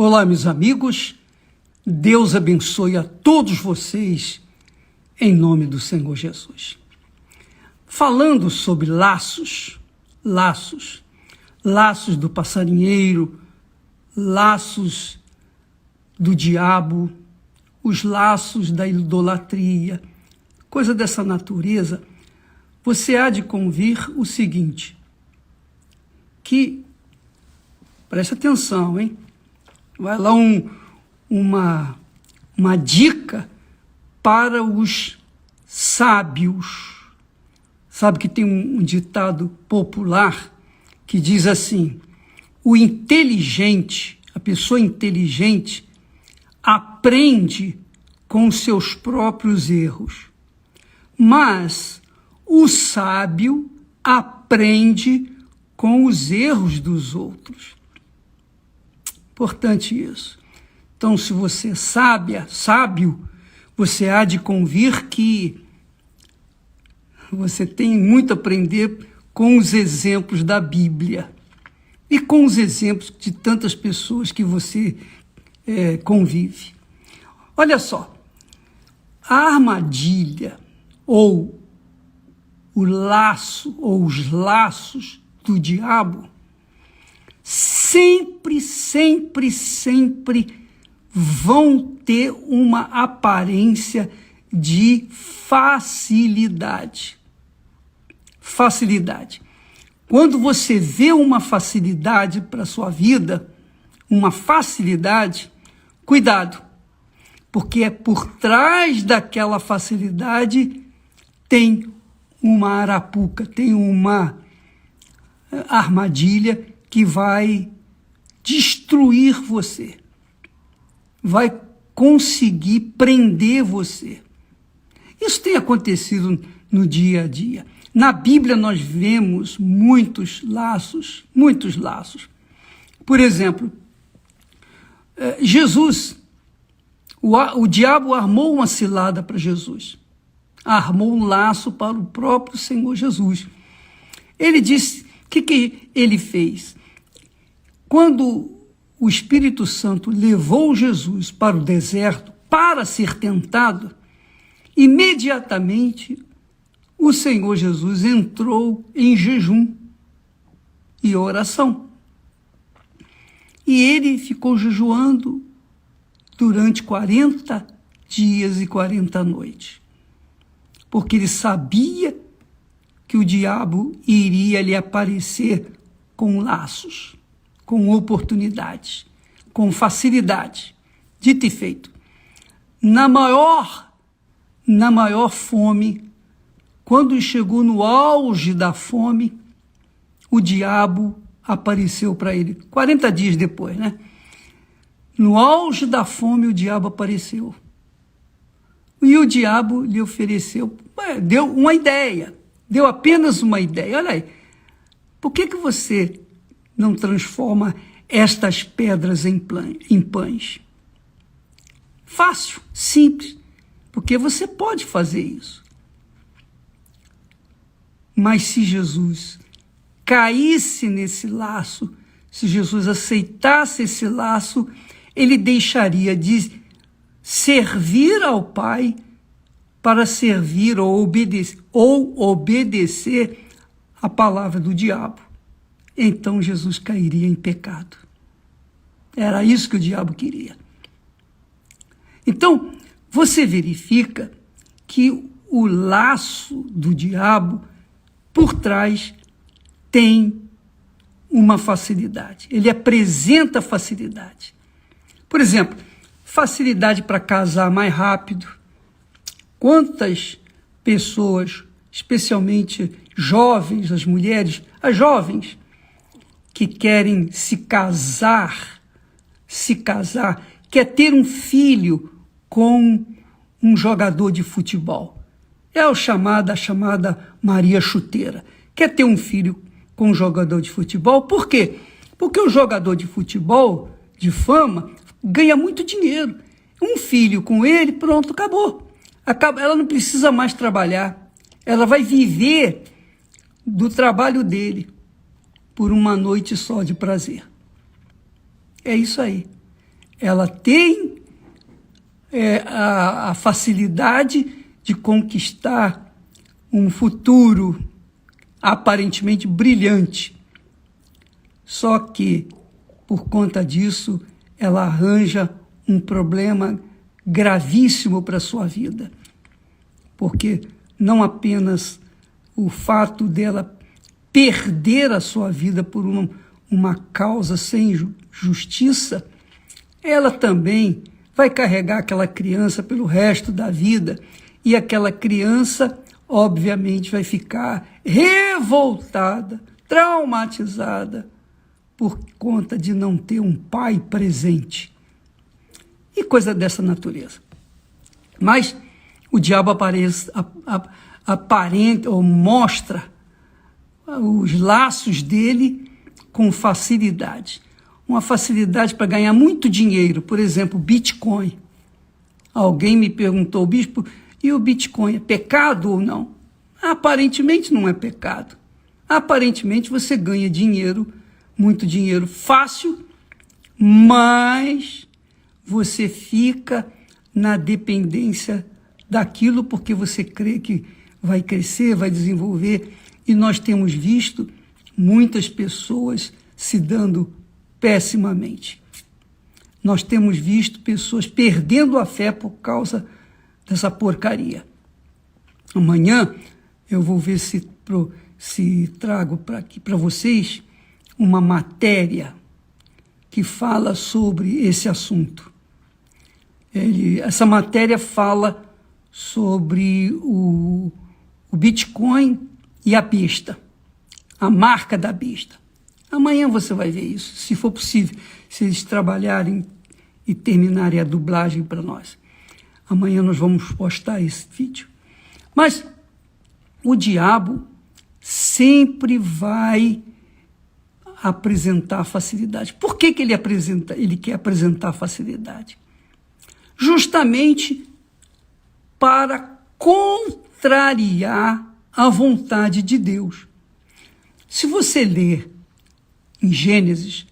Olá, meus amigos, Deus abençoe a todos vocês, em nome do Senhor Jesus. Falando sobre laços do passarinheiro, laços do diabo, os laços da idolatria, coisa dessa natureza, você há de convir o seguinte, que, preste atenção, hein? Vai lá uma dica para os sábios. Sabe que tem um ditado popular que diz assim: o inteligente, a pessoa inteligente, aprende com seus próprios erros, mas o sábio aprende com os erros dos outros. Importante isso. Então, se você é sábio, você há de convir que você tem muito a aprender com os exemplos da Bíblia e com os exemplos de tantas pessoas que você convive. Olha só, a armadilha ou o laço ou os laços do diabo sempre vão ter uma aparência de facilidade. Quando você vê uma facilidade para a sua vida, uma facilidade, cuidado, porque é por trás daquela facilidade tem uma arapuca, tem uma armadilha que vai destruir você, vai conseguir prender você. Isso tem acontecido no dia a dia. Na Bíblia nós vemos muitos laços. Por exemplo, Jesus, o diabo armou uma cilada para Jesus, armou um laço para o próprio Senhor Jesus. Ele disse, o que ele fez? Quando o Espírito Santo levou Jesus para o deserto para ser tentado, imediatamente o Senhor Jesus entrou em jejum e oração. E ele ficou jejuando durante 40 dias e 40 noites, porque ele sabia que o diabo iria lhe aparecer com laços, com oportunidades, com facilidade. Dito e feito, na maior fome, quando chegou no auge da fome, o diabo apareceu para ele. 40 dias depois, né? No auge da fome, o diabo apareceu. E o diabo lhe ofereceu, deu uma ideia, deu apenas uma ideia. Olha aí, por que você não transforma estas pedras em pães? Fácil, simples, porque você pode fazer isso. Mas se Jesus caísse nesse laço, se Jesus aceitasse esse laço, ele deixaria de servir ao Pai para servir ou obedecer a palavra do diabo. Então Jesus cairia em pecado. Era isso que o diabo queria. Então, você verifica que o laço do diabo, por trás, tem uma facilidade. Ele apresenta facilidade. Por exemplo, facilidade para casar mais rápido. Quantas pessoas, especialmente jovens, as mulheres, as jovens, que querem se casar, quer ter um filho com um jogador de futebol. É a chamada Maria Chuteira. Quer ter um filho com um jogador de futebol. Por quê? Porque o jogador de futebol, de fama, ganha muito dinheiro. Um filho com ele, pronto, acabou. Ela não precisa mais trabalhar. Ela vai viver do trabalho dele por uma noite só de prazer. É isso aí. ela tem a facilidade de conquistar um futuro aparentemente brilhante. Só que, por conta disso, ela arranja um problema gravíssimo para a sua vida. Porque não apenas o fato dela perder a sua vida por uma causa sem justiça, ela também vai carregar aquela criança pelo resto da vida, e aquela criança, obviamente, vai ficar revoltada, traumatizada, por conta de não ter um pai presente. E coisa dessa natureza. Mas o diabo aparenta ou mostra os laços dele com facilidade. Uma facilidade para ganhar muito dinheiro, por exemplo, Bitcoin. Alguém me perguntou, bispo, e o Bitcoin é pecado ou não? Aparentemente não é pecado. Aparentemente você ganha dinheiro, muito dinheiro fácil, mas você fica na dependência daquilo porque você crê que vai crescer, vai desenvolver. E nós temos visto muitas pessoas se dando pessimamente. Nós temos visto pessoas perdendo a fé por causa dessa porcaria. Amanhã eu vou ver se trago para vocês uma matéria que fala sobre esse assunto. Essa matéria fala sobre o Bitcoin e a besta, a marca da besta. Amanhã você vai ver isso, se for possível, se eles trabalharem e terminarem a dublagem para nós. Amanhã nós vamos postar esse vídeo. Mas o diabo sempre vai apresentar facilidade. Por que ele quer apresentar facilidade? Justamente para contrariar a vontade de Deus. Se você ler em Gênesis,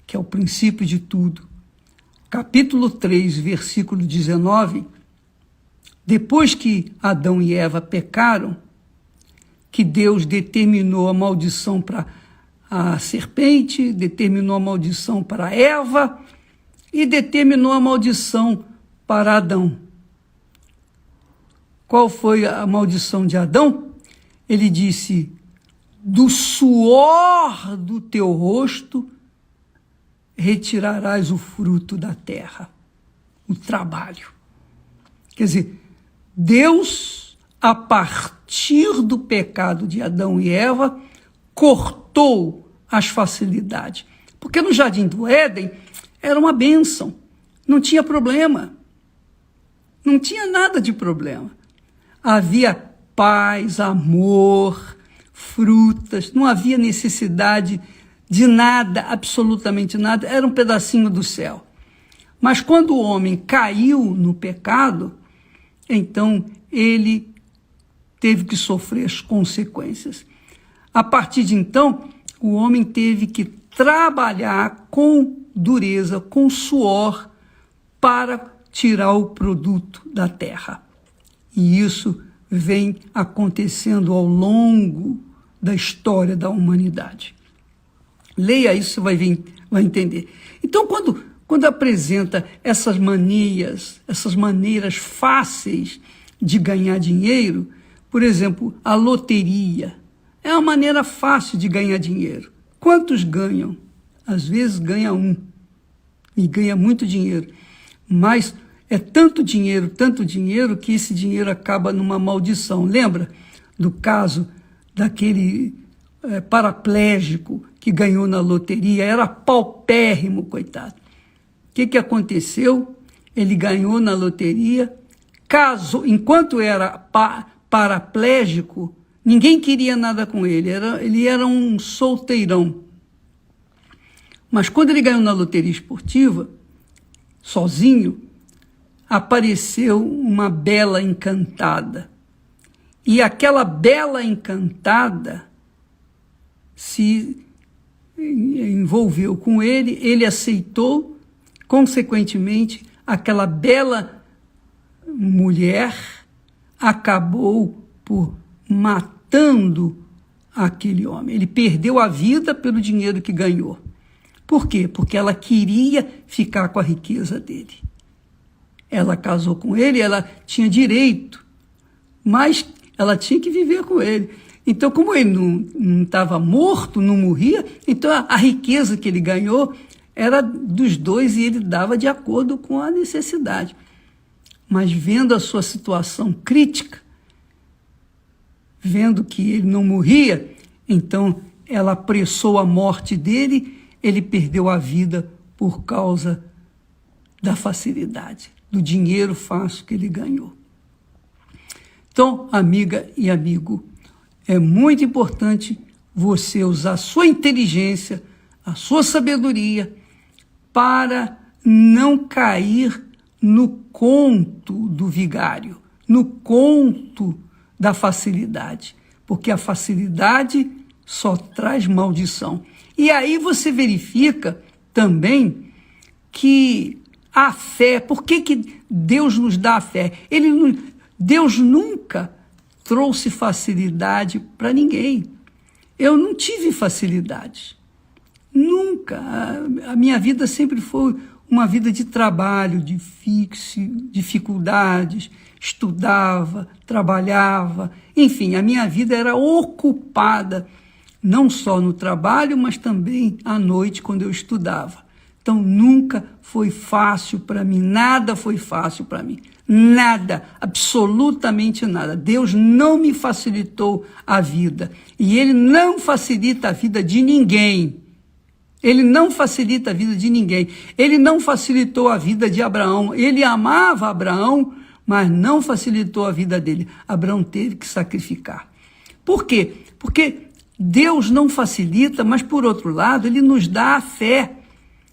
que é o princípio de tudo, capítulo 3, versículo 19, depois que Adão e Eva pecaram, que Deus determinou a maldição para a serpente, determinou a maldição para Eva e determinou a maldição para Adão. Qual foi a maldição de Adão? Ele disse: do suor do teu rosto retirarás o fruto da terra, o trabalho. Quer dizer, Deus, a partir do pecado de Adão e Eva, cortou as facilidades. Porque no Jardim do Éden era uma bênção, não tinha problema, não tinha nada de problema. Havia paz, amor, frutas, não havia necessidade de nada, absolutamente nada, era um pedacinho do céu. Mas quando o homem caiu no pecado, então ele teve que sofrer as consequências. A partir de então, o homem teve que trabalhar com dureza, com suor, para tirar o produto da terra. E isso vem acontecendo ao longo da história da humanidade. Leia isso, você vai entender. Então, quando apresenta essas manias, essas maneiras fáceis de ganhar dinheiro, por exemplo, a loteria, é uma maneira fácil de ganhar dinheiro. Quantos ganham? Às vezes ganha um, e ganha muito dinheiro. Mas é tanto dinheiro, que esse dinheiro acaba numa maldição. Lembra do caso daquele paraplégico que ganhou na loteria? Era paupérrimo, coitado. O que aconteceu? Ele ganhou na loteria, casou, enquanto era paraplégico, ninguém queria nada com ele, ele era um solteirão. Mas quando ele ganhou na loteria esportiva, sozinho, apareceu uma bela encantada. E aquela bela encantada se envolveu com ele, ele aceitou, consequentemente, aquela bela mulher acabou por matando aquele homem. Ele perdeu a vida pelo dinheiro que ganhou. Por quê? Porque ela queria ficar com a riqueza dele. Ela casou com ele, ela tinha direito, mas ela tinha que viver com ele. Então, como ele não estava morto, não morria, então a riqueza que ele ganhou era dos dois e ele dava de acordo com a necessidade. Mas vendo a sua situação crítica, vendo que ele não morria, então ela apressou a morte dele, ele perdeu a vida por causa da facilidade, do dinheiro fácil que ele ganhou. Então, amiga e amigo, é muito importante você usar a sua inteligência, a sua sabedoria, para não cair no conto do vigário, no conto da facilidade, porque a facilidade só traz maldição. E aí você verifica também que a fé, por que Deus nos dá a fé? Deus nunca trouxe facilidade para ninguém. Eu não tive facilidade. Nunca. A minha vida sempre foi uma vida de trabalho, difícil, dificuldades, estudava, trabalhava, enfim, a minha vida era ocupada, não só no trabalho, mas também à noite, quando eu estudava. Então, nunca foi fácil para mim, nada foi fácil para mim, nada, absolutamente nada. Deus não me facilitou a vida, e Ele não facilita a vida de ninguém. Ele não facilita a vida de ninguém. Ele não facilitou a vida de Abraão. Ele amava Abraão, mas não facilitou a vida dele. Abraão teve que sacrificar. Por quê? Porque Deus não facilita, mas, por outro lado, Ele nos dá a fé.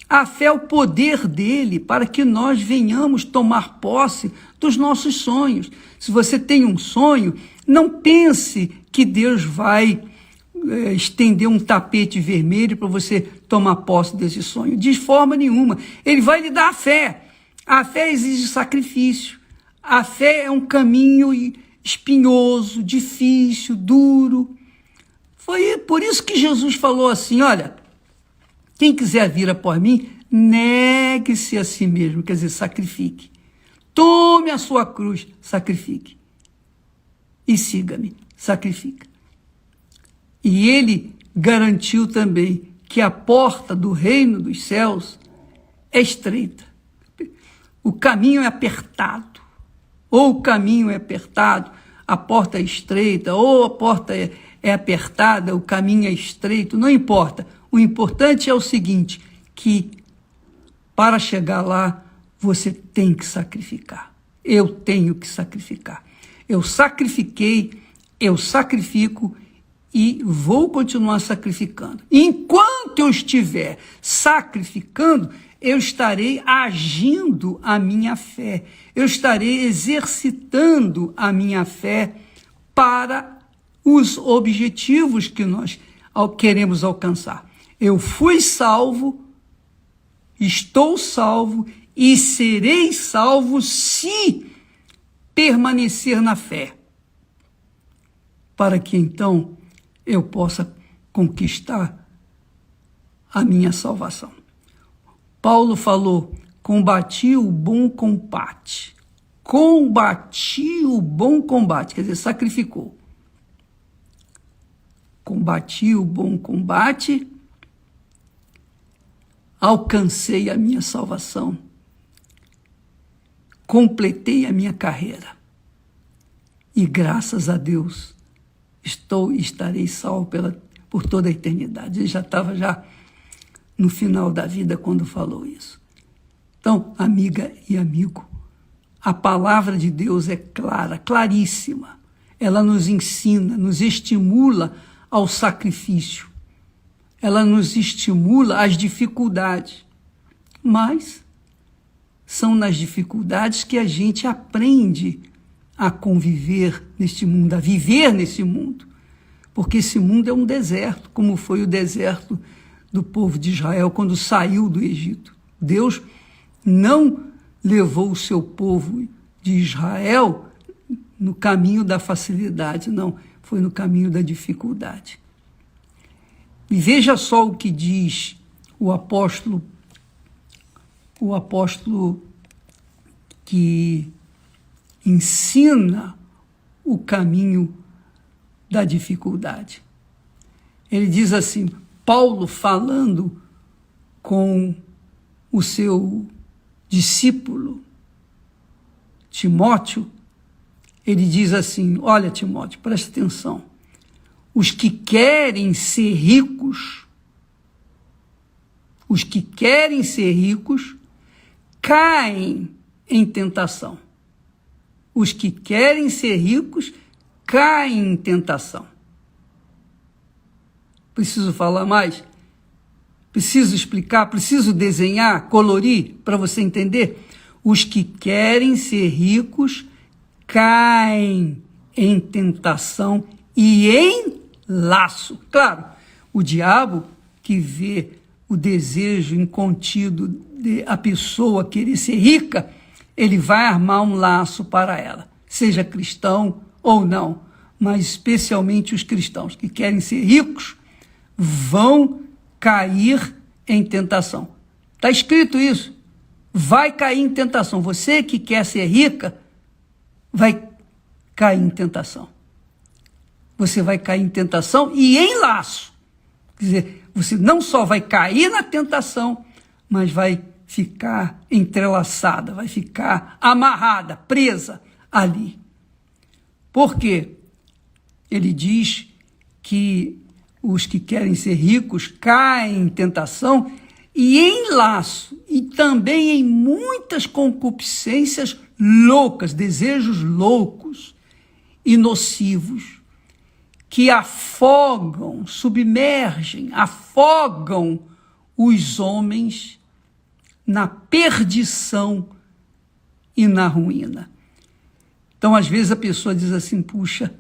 A fé é o poder dele para que nós venhamos tomar posse dos nossos sonhos. Se você tem um sonho, não pense que Deus vai estender um tapete vermelho para você tomar posse desse sonho. De forma nenhuma. Ele vai lhe dar a fé. A fé exige sacrifício. A fé é um caminho espinhoso, difícil, duro. Foi por isso que Jesus falou assim, olha, quem quiser vir após mim, negue-se a si mesmo, quer dizer, sacrifique. Tome a sua cruz, sacrifique. E siga-me, sacrifica. E ele garantiu também que a porta do reino dos céus é estreita. O caminho é apertado. Ou o caminho é apertado, a porta é estreita, ou a porta é apertada, o caminho é estreito, não importa. O importante é o seguinte, que para chegar lá, você tem que sacrificar. Eu tenho que sacrificar. Eu sacrifiquei, eu sacrifico e vou continuar sacrificando. Enquanto eu estiver sacrificando, eu estarei agindo a minha fé. Eu estarei exercitando a minha fé para os objetivos que nós queremos alcançar. Eu fui salvo, estou salvo e serei salvo se permanecer na fé, para que então eu possa conquistar a minha salvação. Paulo falou, combati o bom combate. Combati o bom combate, quer dizer, sacrificou. Combati o bom combate, alcancei a minha salvação, completei a minha carreira e, graças a Deus, estarei salvo por toda a eternidade. Ele já estava no final da vida quando falou isso. Então, amiga e amigo, a palavra de Deus é clara, claríssima. Ela nos ensina, nos estimula ao sacrifício. Ela nos estimula às dificuldades. Mas são nas dificuldades que a gente aprende a conviver neste mundo, a viver nesse mundo. Porque esse mundo é um deserto, como foi o deserto do povo de Israel quando saiu do Egito. Deus não levou o seu povo de Israel no caminho da facilidade, não, foi no caminho da dificuldade. E veja só o que diz o apóstolo que ensina o caminho da dificuldade. Ele diz assim, Paulo falando com o seu discípulo Timóteo, ele diz assim, olha Timóteo, presta atenção, os que querem ser ricos, caem em tentação. Os que querem ser ricos caem em tentação. Preciso falar mais? Preciso explicar? Preciso desenhar, colorir, para você entender? Os que querem ser ricos caem em tentação e em laço. Claro, o diabo que vê o desejo incontido de a pessoa querer ser rica, ele vai armar um laço para ela, seja cristão ou não, mas especialmente os cristãos que querem ser ricos vão cair em tentação. Está escrito isso. Vai cair em tentação. Você que quer ser rica, vai cair em tentação. Você vai cair em tentação e em laço. Quer dizer, você não só vai cair na tentação, mas vai ficar entrelaçada, vai ficar amarrada, presa ali. Por quê? Ele diz que os que querem ser ricos caem em tentação e em laço, e também em muitas concupiscências loucas, desejos loucos e nocivos, que afogam, submergem, afogam os homens na perdição e na ruína. Então, às vezes, a pessoa diz assim, puxa,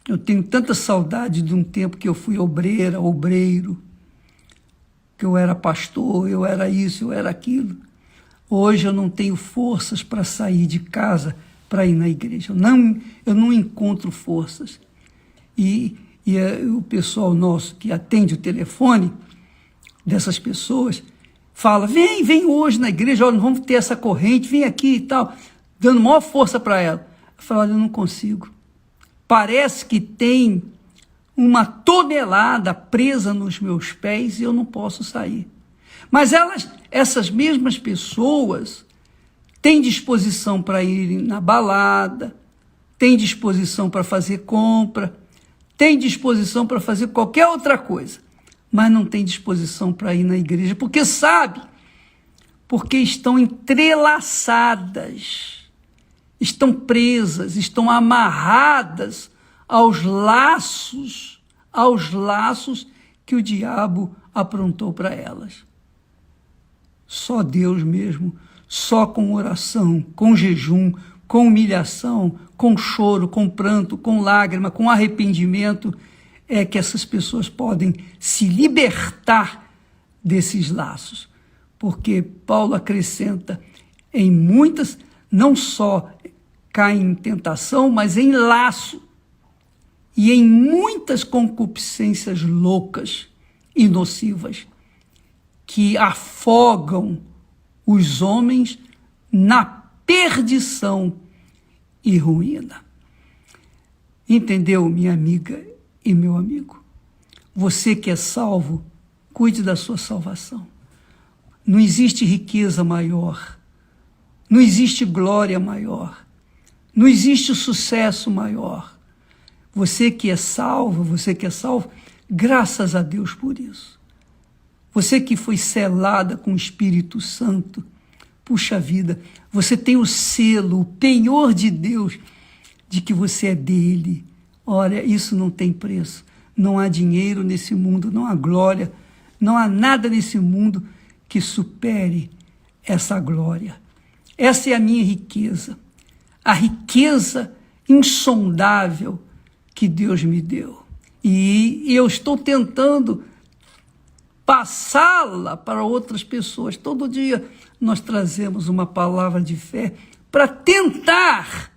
eu tenho tanta saudade de um tempo que eu fui obreiro, que eu era pastor, eu era isso, eu era aquilo. Hoje eu não tenho forças para sair de casa para ir na igreja. Eu não encontro forças. E o pessoal nosso que atende o telefone dessas pessoas fala, vem hoje na igreja, olha, vamos ter essa corrente, vem aqui e tal, dando maior força para ela. Eu falo, olha, eu não consigo. Parece que tem uma tonelada presa nos meus pés e eu não posso sair. Mas essas mesmas pessoas têm disposição para ir na balada, têm disposição para fazer compra, têm disposição para fazer qualquer outra coisa, mas não têm disposição para ir na igreja, porque estão entrelaçadas, estão presas, estão amarradas aos laços que o diabo aprontou para elas. Só Deus mesmo, só com oração, com jejum, com humilhação, com choro, com pranto, com lágrima, com arrependimento, é que essas pessoas podem se libertar desses laços. Porque Paulo acrescenta, em muitas, não só caem em tentação, mas em laço, e em muitas concupiscências loucas e nocivas, que afogam os homens na perdição e ruína. Entendeu, minha amiga e meu amigo? Você que é salvo, cuide da sua salvação. Não existe riqueza maior, não existe glória maior, não existe sucesso maior. Você que é salvo, graças a Deus por isso. Você que foi selada com o Espírito Santo, puxa vida, você tem o selo, o penhor de Deus, de que você é dele. Olha, isso não tem preço. Não há dinheiro nesse mundo, não há glória, não há nada nesse mundo que supere essa glória. Essa é a minha riqueza, a riqueza insondável que Deus me deu. E eu estou tentando passá-la para outras pessoas. Todo dia nós trazemos uma palavra de fé para tentar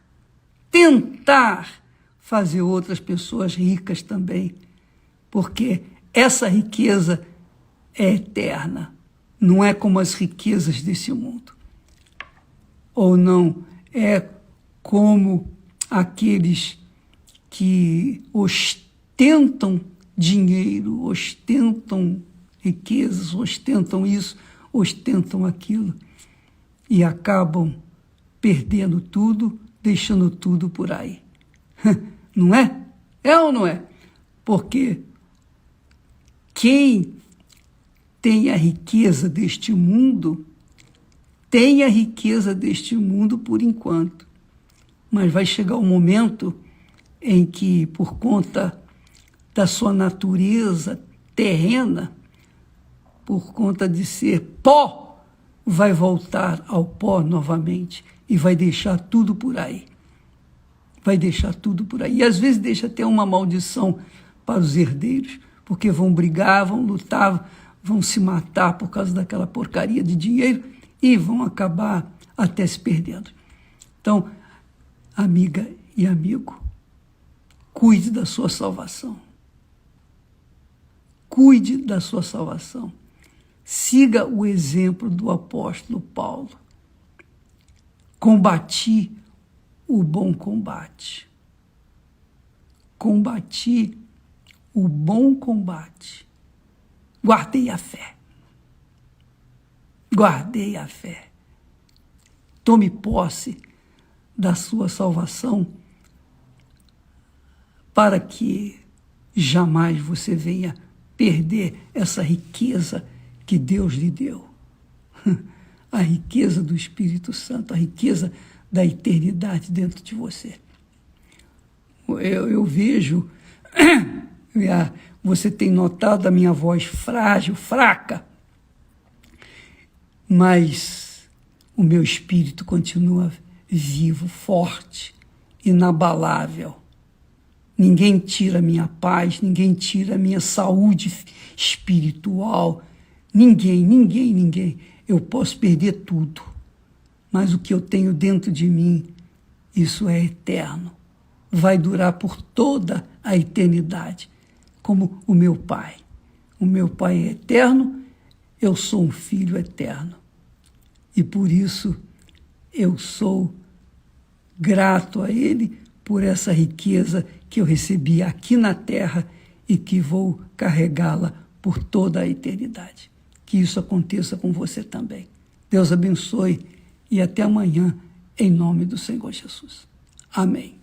fazer outras pessoas ricas também, porque essa riqueza é eterna, não é como as riquezas desse mundo, ou não é como aqueles que ostentam dinheiro, ostentam riquezas, ostentam isso, ostentam aquilo, e acabam perdendo tudo, deixando tudo por aí. Não é? É ou não é? Porque quem tem a riqueza deste mundo, tem a riqueza deste mundo por enquanto. Mas vai chegar um momento em que, por conta da sua natureza terrena, por conta de ser pó, vai voltar ao pó novamente e vai deixar tudo por aí. Vai deixar tudo por aí. E às vezes deixa até uma maldição para os herdeiros, porque vão brigar, vão lutar, vão se matar por causa daquela porcaria de dinheiro e vão acabar até se perdendo. Então, amiga e amigo, cuide da sua salvação. Cuide da sua salvação. Siga o exemplo do apóstolo Paulo. Combati o bom combate. Combati o bom combate. Guardei a fé. Guardei a fé. Tome posse da sua salvação para que jamais você venha perder essa riqueza que Deus lhe deu. A riqueza do Espírito Santo, a riqueza da eternidade dentro de você. Eu vejo, você tem notado a minha voz frágil, fraca, mas o meu espírito continua vivo, forte, inabalável. Ninguém tira a minha paz, ninguém tira a minha saúde espiritual, ninguém. Eu posso perder tudo, mas o que eu tenho dentro de mim, isso é eterno. Vai durar por toda a eternidade, como o meu Pai. O meu Pai é eterno, eu sou um filho eterno. E por isso eu sou grato a Ele por essa riqueza que eu recebi aqui na terra e que vou carregá-la por toda a eternidade. Que isso aconteça com você também. Deus abençoe e até amanhã, em nome do Senhor Jesus. Amém.